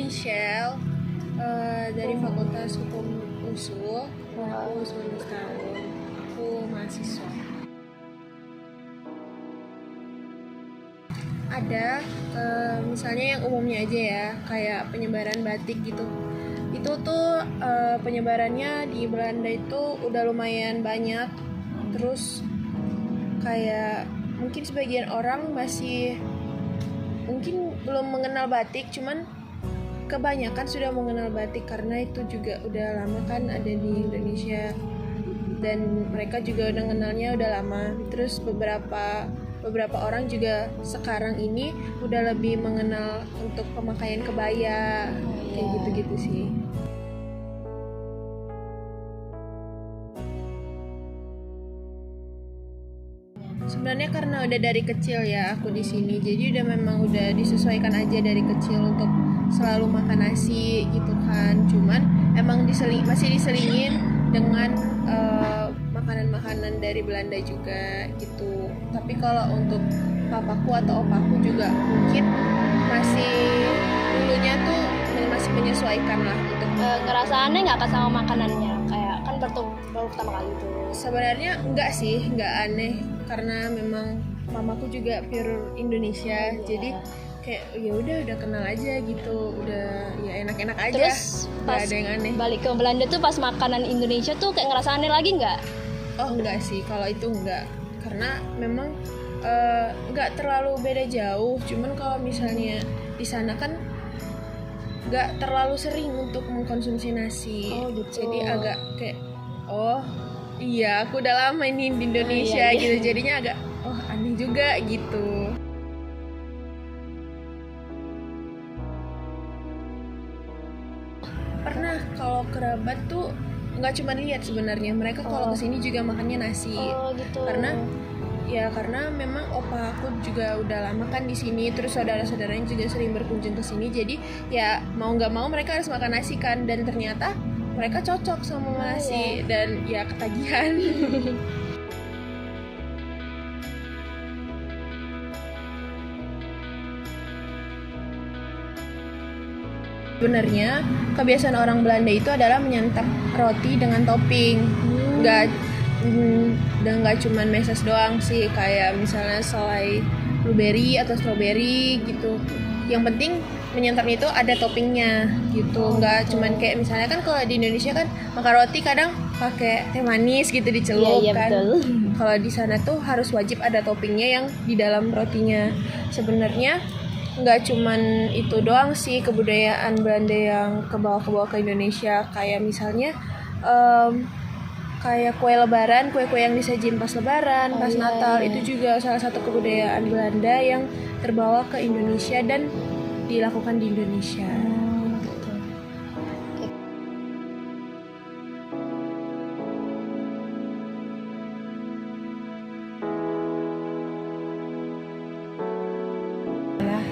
Michelle dari Fakultas Hukum UNSUL. Aku 19 tahun. Aku mahasiswa. Ada misalnya yang umumnya aja ya, kayak penyebaran batik gitu. Itu tuh penyebarannya di Belanda itu udah lumayan banyak. Terus kayak mungkin sebagian orang masih mungkin belum mengenal batik, cuman kebanyakan sudah mengenal batik karena itu juga udah lama kan ada di Indonesia dan mereka juga udah kenalnya udah lama. Terus beberapa orang juga sekarang ini udah lebih mengenal untuk pemakaian kebaya kayak gitu-gitu sih. Sebenarnya karena udah dari kecil ya aku di sini, jadi memang udah disesuaikan aja dari kecil untuk selalu makan nasi gitu kan. Cuman emang masih diselingin dengan makanan-makanan dari Belanda juga gitu. Tapi kalau untuk papaku atau opaku juga mungkin masih dulunya tuh masih menyesuaikan lah untuk ngerasa aneh nggak sama makanannya, kayak kan baru pertama kali tuh. Sebenarnya enggak sih, enggak aneh karena memang mamaku juga pure Indonesia, jadi kayak ya udah kenal aja gitu, udah ya enak-enak aja. Terus pas ada yang aneh. Balik ke Belanda tuh pas makanan Indonesia tuh kayak ngerasa aneh lagi nggak? Oh enggak sih, kalau itu enggak, karena memang enggak terlalu beda jauh. Cuman kalau misalnya di sana kan enggak terlalu sering untuk mengkonsumsi nasi, jadi agak kayak iya, aku udah lama ini di Indonesia gitu, jadinya agak aneh juga gitu. Pernah kalau kerabat tuh nggak cuma lihat sebenarnya, mereka kalau kesini juga makannya nasi. Gitu. Karena memang opa aku juga udah lama kan di sini, terus saudara-saudaranya juga sering berkunjung ke sini, jadi ya mau nggak mau mereka harus makan nasi kan, dan ternyata mereka cocok sama nasi dan ya ketagihan. Sebenarnya kebiasaan orang Belanda itu adalah menyantap roti dengan topping. Nggak cuman meses doang sih, kayak misalnya selai blueberry atau strawberry gitu. Yang penting menyantapnya itu ada toppingnya gitu, nggak cuman kayak misalnya kan kalau di Indonesia kan makan roti kadang pakai teh manis gitu dicelup kan. Kalau di sana tuh harus wajib ada toppingnya yang di dalam rotinya. Sebenarnya nggak cuman itu doang sih kebudayaan Belanda yang kebawa ke Indonesia, kayak misalnya kayak kue lebaran, kue-kue yang disajiin pas lebaran, pas Natal, itu juga salah satu kebudayaan Belanda yang terbawa ke Indonesia dan dilakukan di Indonesia.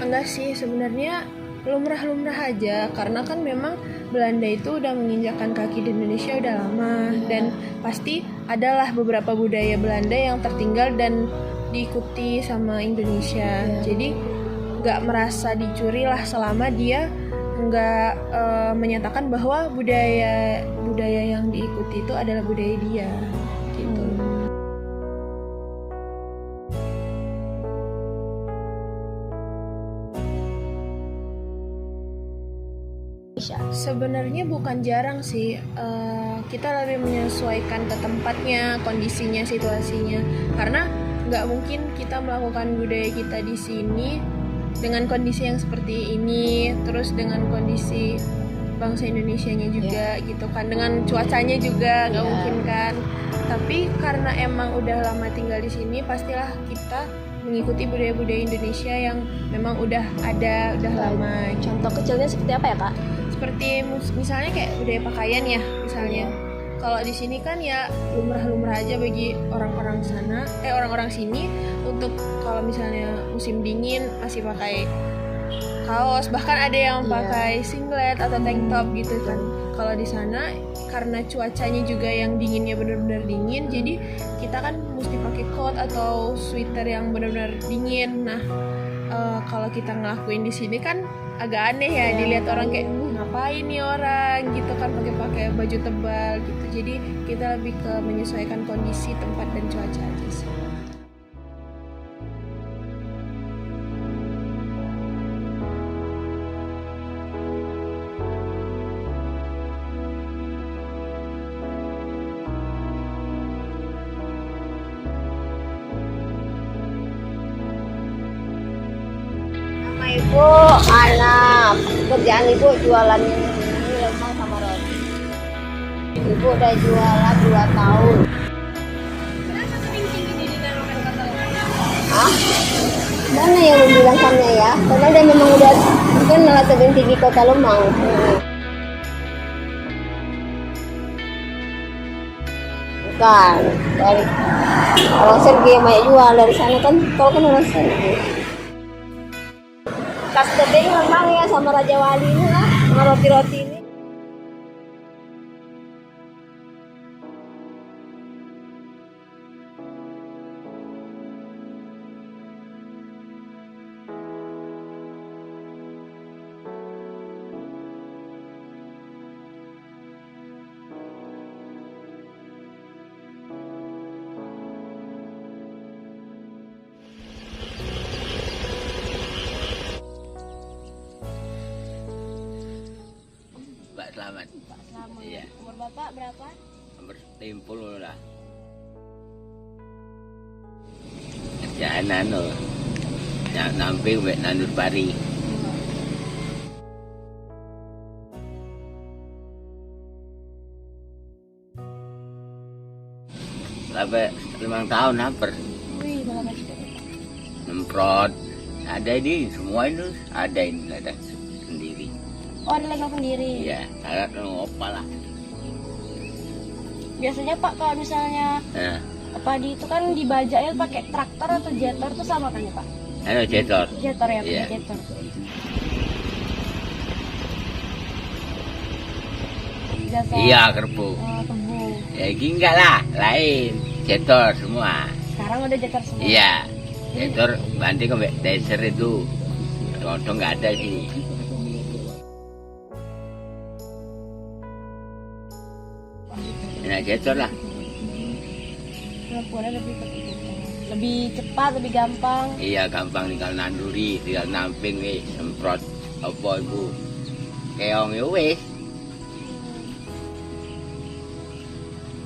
Enggak sih, sebenarnya lumrah-lumrah aja, karena kan memang Belanda itu udah menginjakkan kaki di Indonesia udah lama, dan pasti adalah beberapa budaya Belanda yang tertinggal dan diikuti sama Indonesia. Jadi nggak merasa dicuri lah selama dia nggak menyatakan bahwa budaya yang diikuti itu adalah budaya dia gitu. Sebenarnya bukan jarang sih, kita lebih menyesuaikan ke tempatnya, kondisinya, situasinya, karena nggak mungkin kita melakukan budaya kita di sini dengan kondisi yang seperti ini, terus dengan kondisi bangsa Indonesianya juga gitu kan, dengan cuacanya juga nggak mungkin kan. Tapi karena emang udah lama tinggal di sini, pastilah kita mengikuti budaya-budaya Indonesia yang memang udah ada, udah lama. Contoh kecilnya seperti apa ya Kak? Seperti misalnya kayak budaya pakaian ya, misalnya. Kalau di sini kan ya lumrah-lumrah aja bagi orang-orang sana, orang-orang sini, untuk kalau misalnya musim dingin masih pakai kaos, bahkan ada yang pakai singlet atau tank top gitu kan. Kalau di sana karena cuacanya juga yang dinginnya benar-benar dingin, jadi kita kan mesti pakai coat atau sweater yang benar-benar dingin. Nah, kalau kita ngelakuin di sini kan agak aneh ya, dilihat orang kayak ngapain nih orang gitu kan pakai baju tebal gitu. Jadi kita lebih ke menyesuaikan kondisi tempat dan cuaca aja sih. Nama ibu Ana, kerjaan ibu jualan ini lemang sama roti. Ibu udah jualan 2 tahun. Kenapa tebing tinggi dinamakan kota lemang? Hah? Mana yang membilangkannya ya? Karena dia memang udah kenal tebing tinggi kota Lemang. Bukan dari orang Sergi yang banyak jual dari sana kan, kau kan orang Sergi. Kas tebing memang ya sama Raja Wali ini lah, sama roti-roti ini. Pak Selamat. Pak Selamat. Iya. Umur Bapak berapa? Nomor 50 lah. Kerjaan anu. Nak namping mek nandur pari. Sampai 5 tahun hampir. Wih, malah juga. Nemprot. Ada ini semua itu ada ini ladang sendiri. Oh, ada ladang sendiri. Iya, alat ngopal lah. Biasanya Pak kalau misalnya Nah, padi itu kan dibajaknya pakai traktor atau jetor tuh sama kan ya Pak? anu cetor. Jetor ya, pakai Iya. jetor. Jasa Iya, kerbau. tebu. Ya ini enggak lah, lain. Cetor semua. Sekarang udah jetor semua. Iya, cetor banding ke deser itu. Contoh nggak ada sini. Nah, cetor lah. Pelabuhannya lebih cepat, lebih gampang. Iya, gampang tinggal nanduri, tinggal namping wis, semprot apa ibu. Keong ya wis.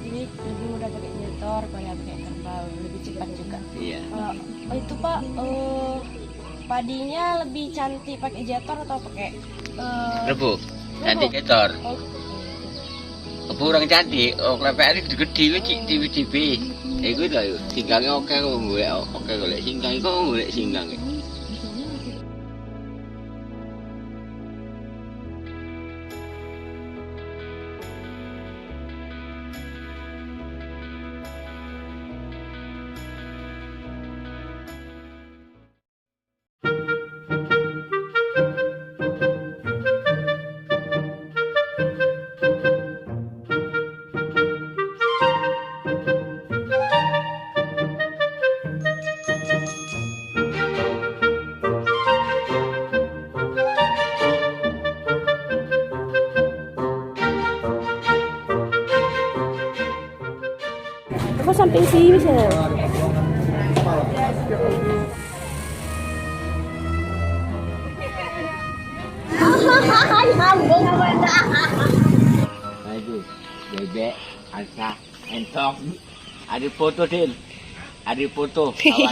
Jadi lebih mudah pakai jetor, kalau pakai kerbau lebih cepat juga. Iya. Kalau itu Pak, padinya lebih cantik pakai jetor atau pakai Rebu, cantik cetor. oh, Kurang cantik, oh klepek ini gede wis TV-TV. Iku lho, singgangnya oke kok golek oke golek singgang kok golek singgang. Aku samping sini bisa. Nah itu, bebek, angsa, entok. Ada foto Din, ada foto. Kawan.